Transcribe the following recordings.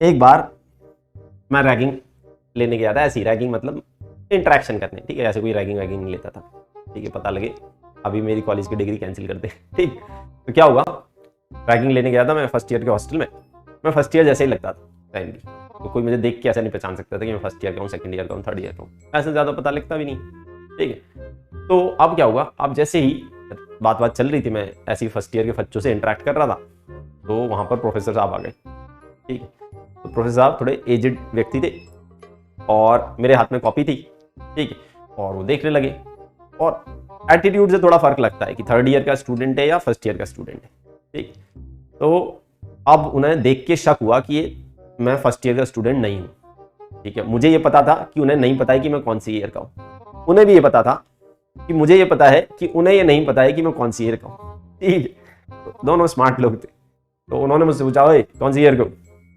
एक बार मैं रैगिंग लेने गया था, ऐसी रैगिंग मतलब इंटरेक्शन करने, ठीक है, ऐसे कोई रैगिंग वैगिंग नहीं लेता था, ठीक है, पता लगे अभी मेरी कॉलेज की डिग्री कैंसिल कर दे, ठीक। तो क्या हुआ, रैगिंग लेने गया था मैं फर्स्ट ईयर के हॉस्टल में। मैं फर्स्ट ईयर जैसे ही लगता था टाइम की, तो कोई मुझे देख के ऐसा नहीं पहचान सकता था कि मैं फर्स्ट ईयर का हूँ, सेकंड ईयर का हूँ, थर्ड ईयर का हूँ, ऐसे ज़्यादा पता लगता भी नहीं, ठीक है। तो अब क्या हुआ, अब जैसे ही बात चल रही थी, मैं ऐसी फर्स्ट ईयर के बच्चों से इंटरेक्ट कर रहा था, तो वहाँ पर प्रोफेसर साहब आ गए, ठीक है। तो प्रोफेसर साहब थोड़े एजेड व्यक्ति थे और मेरे हाथ में कॉपी थी, ठीक है, और वो देखने लगे। और एटीट्यूड से थोड़ा फर्क लगता है कि थर्ड ईयर का स्टूडेंट है या फर्स्ट ईयर का स्टूडेंट है, ठीक। तो अब उन्हें देख के शक हुआ कि ये मैं फर्स्ट ईयर का स्टूडेंट नहीं हूँ, ठीक है। मुझे ये पता था कि उन्हें नहीं पता है कि मैं कौन सी ईयर का हूँ, उन्हें भी ये पता था कि मुझे ये पता है कि उन्हें ये नहीं पता है कि मैं कौन सी ईयर का हूँ, ठीक है। तो दोनों स्मार्ट लोग थे। तो उन्होंने मुझसे पूछा, ओए कौन सी ईयर का हूँ?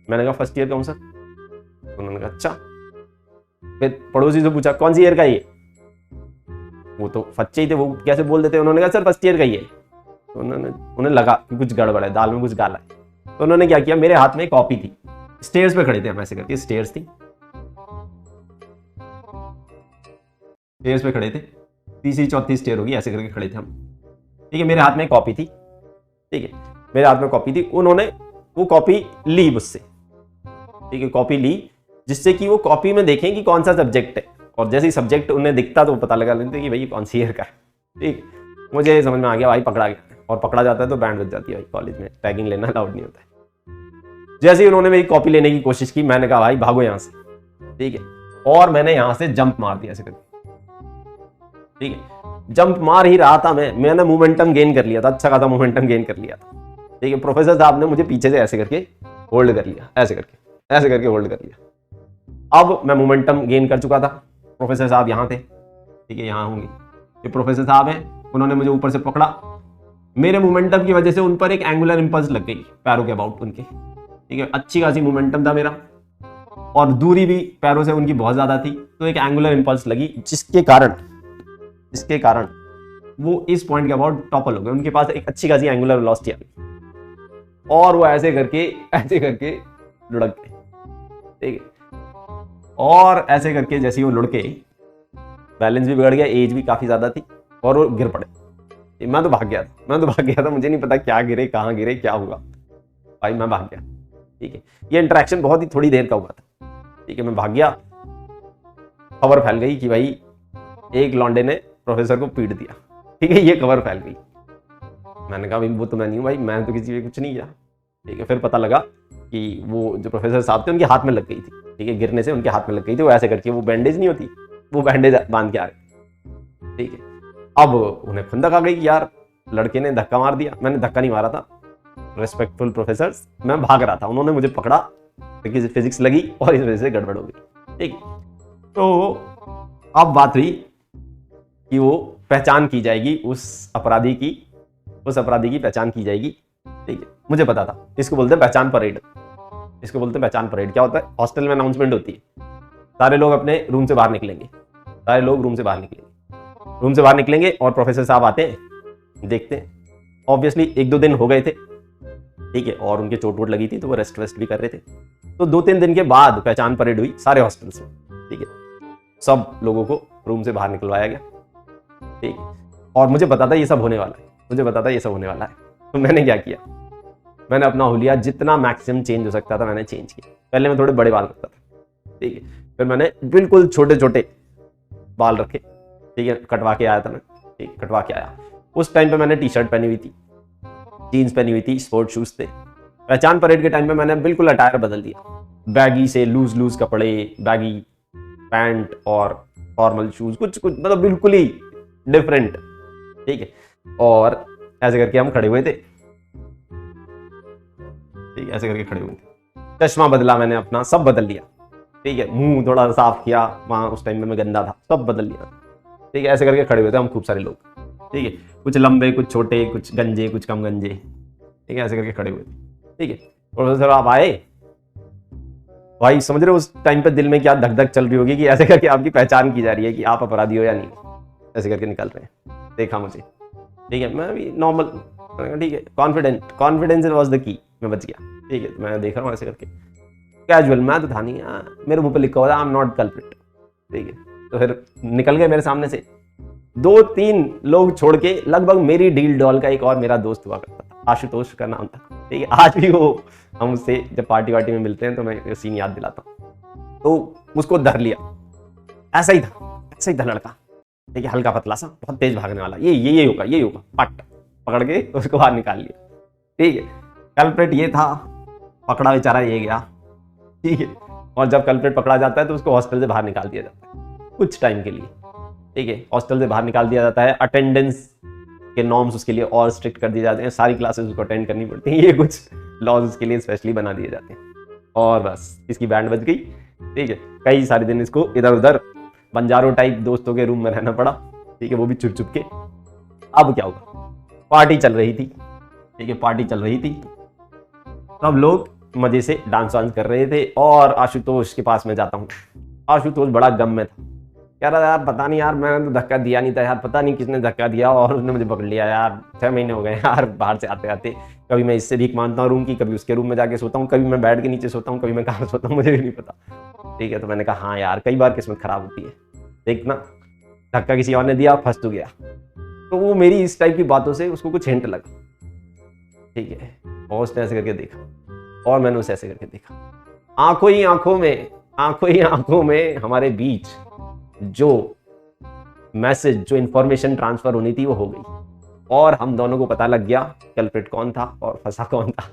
मैंने कहा फर्स्ट ईयर का हूँ सर। तो उन्होंने कहा अच्छा। फिर पड़ोसी से पूछा, कौन सी ईयर का ये? वो तो फच्चे ही थे, वो कैसे बोल देते। उन्होंने कहा सर फर्स्ट ईयर का ही है। तो उन्हें लगा कि कुछ गड़बड़ है, दाल में कुछ गाला है। तो उन्होंने क्या किया, मेरे हाथ में एक कॉपी थी, स्टेयर्स पे खड़े थे हम ऐसे करके, स्टेयर्स थी, स्टेयर्स पे खड़े थे, तीसरी चौथी स्टेयर होगी, ऐसे करके खड़े थे हम, ठीक है। मेरे हाथ में एक कॉपी थी, ठीक है, मेरे हाथ में कॉपी थी। उन्होंने वो कॉपी ली मुझसे, ठीक है, कॉपी ली, जिससे कि वो कॉपी में देखें कि कौन सा सब्जेक्ट है, और जैसे ही सब्जेक्ट उन्हें दिखता तो वो पता लगा लेते कि भाई कौन सी ईयर का है, ठीक। मुझे समझ में आ गया भाई पकड़ा गया, और पकड़ा जाता है तो बैंड बज जाती है भाई, कॉलेज में टैगिंग लेना अलाउड नहीं होता है। जैसे ही उन्होंने मेरी कॉपी लेने की कोशिश की, मैंने कहा भाई भागो यहाँ से, ठीक है, और मैंने यहाँ से जंप मार दिया ऐसे करके, ठीक है। जंप मार ही रहा था मैंने मोमेंटम गेन कर लिया था, अच्छा खासा मोमेंटम गेन कर लिया था, ठीक है। प्रोफेसर साहब ने मुझे पीछे से ऐसे करके होल्ड कर लिया, ऐसे करके होल्ड कर लिया। अब मैं मोमेंटम गेन कर चुका था, प्रोफेसर साहब यहाँ थे, ठीक है, यहाँ होंगे, ये प्रोफेसर साहब हैं। उन्होंने मुझे ऊपर से पकड़ा, मेरे मोमेंटम की वजह से उन पर एक एंगुलर इंपल्स लग गई पैरों के अबाउट उनके, ठीक है, अच्छी खासी मोमेंटम था मेरा, और दूरी भी पैरों से उनकी बहुत ज्यादा थी, तो एक एंगुलर इंपल्स लगी, जिसके कारण वो इस पॉइंट के अबाउट टॉपल हो गए। उनके पास एक अच्छी खासी एंगुलर वेलोसिटी आ गई, और वो ऐसे करके लुढ़क गए, ठीक है। और ऐसे करके जैसे वो लुढ़के, बैलेंस भी बिगड़ गया, एज भी काफी ज्यादा थी, और वो गिर पड़े। मैं तो भाग गया था, मुझे नहीं पता क्या गिरे, कहाँ गिरे, क्या हुआ, भाई मैं भाग गया, ठीक है। ये इंटरेक्शन बहुत ही थोड़ी देर का हुआ था, ठीक है, मैं भाग गया। खबर फैल गई कि भाई एक लौंडे ने प्रोफेसर को पीट दिया, ठीक है, ये खबर फैल गई। मैंने कहा भाई वो तो मैं नहीं हूँ भाई, मैंने तो किसी पे कुछ नहीं किया, ठीक है। फिर पता लगा कि वो जो प्रोफेसर साहब थे उनके हाथ में लग गई थी, ठीक है, गिरने से उनके हाथ में लग गई थी, वो ऐसे करके, वो बैंडेज नहीं होती, वो बैंडेज बांध के आ रहे, ठीक है। अब उन्हें खुंदक आ गई कि यार लड़के ने धक्का मार दिया। मैंने धक्का नहीं मारा था, रेस्पेक्टफुल प्रोफेसर, मैं भाग रहा था, उन्होंने मुझे पकड़ा, क्योंकि फिजिक्स लगी और इस वजह से गड़बड़ हो गई, ठीक। तो अब बात हुई कि वो पहचान की जाएगी, उस अपराधी की पहचान की जाएगी, ठीक है। मुझे पता था, इसको बोलते हैं पहचान परेड, क्या होता है, हॉस्टल में अनाउंसमेंट होती है, सारे लोग अपने रूम से बाहर निकलेंगे, रूम से बाहर निकलेंगे और प्रोफेसर साहब आते हैं, देखते हैं। ऑब्वियसली 1-2 दिन हो गए थे, ठीक है, और उनके चोट वोट लगी थी, तो वो रेस्ट भी कर रहे थे। तो 2-3 दिन के बाद पहचान परेड हुई सारे हॉस्टल्स में, ठीक है, सब लोगों को रूम से बाहर निकलवाया गया, ठीक है। और मुझे पता था ये सब होने वाला है, तो मैंने क्या किया, मैंने अपना हुलिया जितना मैक्सिमम चेंज हो सकता था मैंने चेंज किया। पहले मैं थोड़े बड़े बाल रखता था, ठीक है, फिर मैंने बिल्कुल छोटे छोटे बाल रखे, ठीक है, कटवा के आया था मैं, ठीक, कटवा के आया। उस टाइम पे मैंने टी शर्ट पहनी हुई थी, जीन्स पहनी हुई थी, स्पोर्ट शूज थे। पहचान परेड के टाइम पे मैंने बिल्कुल अटायर बदल दिया, बैगी से लूज कपड़े, बैगी पैंट और फॉर्मल शूज, कुछ मतलब बिल्कुल ही डिफरेंट, ठीक है। और ऐसे करके हम खड़े हुए थे, ठीक है, ऐसे करके खड़े हुए थे। चश्मा बदला मैंने अपना, सब बदल लिया, ठीक है, मुंह थोड़ा साफ किया, वहां उस टाइम में मैं गंदा था, सब बदल लिया, ठीक है। ऐसे करके खड़े हुए थे हम खूब सारे लोग, ठीक है, कुछ लंबे, कुछ छोटे, कुछ गंजे, कुछ कम गंजे, ठीक है, ऐसे करके खड़े हुए थे, ठीक है। प्रोफेसर आप आए, भाई समझ रहे हो उस टाइम पे दिल में क्या धक धक चल रही होगी कि ऐसे करके आपकी पहचान की जा रही है कि आप अपराधी हो या नहीं, ऐसे करके निकल रहे हैं। देखा मुझे, ठीक है, मैं भी नॉर्मल, ठीक है, कॉन्फिडेंस वाज द की, मैं बच गया, ठीक है। तो मैं देख रहा हूँ ऐसे करके, कैजुअल, मैं तो था नहीं, मेरे मुंह पे लिखा हुआ आई एम नॉट कल्प्रिट, ठीक है। तो फिर निकल गए मेरे सामने से 2-3 लोग छोड़ के, लगभग मेरी डील डॉल का एक और मेरा दोस्त हुआ करता था, आशुतोष का नाम था, ठीक है। आज भी वो, हम उससे जब पार्टी वार्टी में मिलते हैं तो मैं सीन याद दिलाता हूँ। तो उसको धर लिया, ऐसा ही था लड़का, ठीक है, हल्का पतला सा, बहुत तेज भागने वाला, ये होगा, पट पकड़ के उसको बाहर निकाल लिया, ठीक है। कल्प्रिट ये था, पकड़ा बेचारा ये गया, ठीक है। और जब कल्प्रिट पकड़ा जाता है तो उसको हॉस्टल से बाहर निकाल दिया जाता है कुछ टाइम के लिए, ठीक है। हॉस्टल से बाहर निकाल दिया जाता है, अटेंडेंस के नॉर्म्स उसके लिए और स्ट्रिक्ट कर दिए जाते हैं, सारी क्लासेस उसको अटेंड करनी पड़ती हैं, ये कुछ लॉज उसके लिए स्पेशली बना दिए जाते हैं। और बस इसकी बैंड बज गई, ठीक है। कई सारे दिन इसको इधर उधर बंजारो टाइप दोस्तों के रूम में रहना पड़ा, ठीक है, वो भी चुप चुप के। अब क्या हुआ, पार्टी चल रही थी, ठीक है, पार्टी चल रही थी, सब लोग मजे से डांस वांस कर रहे थे और आशुतोष के पास में जाता हूँ। आशुतोष बड़ा गम में था, कह रहा यार पता नहीं यार, मैंने तो धक्का दिया नहीं था यार, पता नहीं किसने धक्का दिया और उसने मुझे पकड़ लिया यार, 6 महीने हो गए यार बाहर से आते आते, कभी मैं इससे भीख मांगता हूँ रूम की, कभी उसके रूम में जाके सोता हूँ, कभी मैं बेड के नीचे सोता हूँ, कभी मैं कहाँ सोता हूँ, मुझे भी नहीं पता, ठीक है। तो मैंने कहा हाँ यार, कई बार किस्मत खराब होती है, देखना धक्का किसी और ने दिया, फंस तो गया। तो वो मेरी इस टाइप की बातों से उसको कुछ हिंट लगा, ठीक है, और उसने ऐसे करके देखा और मैंने उसे ऐसे करके देखा, आंखों ही आंखों में हमारे बीच जो मैसेज, जो इंफॉर्मेशन ट्रांसफर होनी थी वो हो गई और हम दोनों को पता लग गया कल्प्रिट कौन था और फंसा कौन था।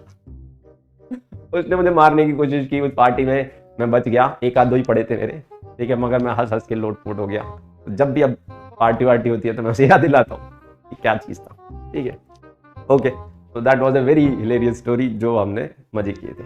उसने मुझे मारने की कोशिश की उस पार्टी में, मैं बच गया, 1-2 ही पड़े थे मेरे, ठीक है, मगर मैं हंस हंस के लोटपोट हो गया। जब भी अब पार्टी वार्टी होती है तो मैं उसे याद दिलाता हूँ कि क्या चीज़ था, ठीक है। ओके, तो that was a very hilarious story जो हमने मजे किए थे।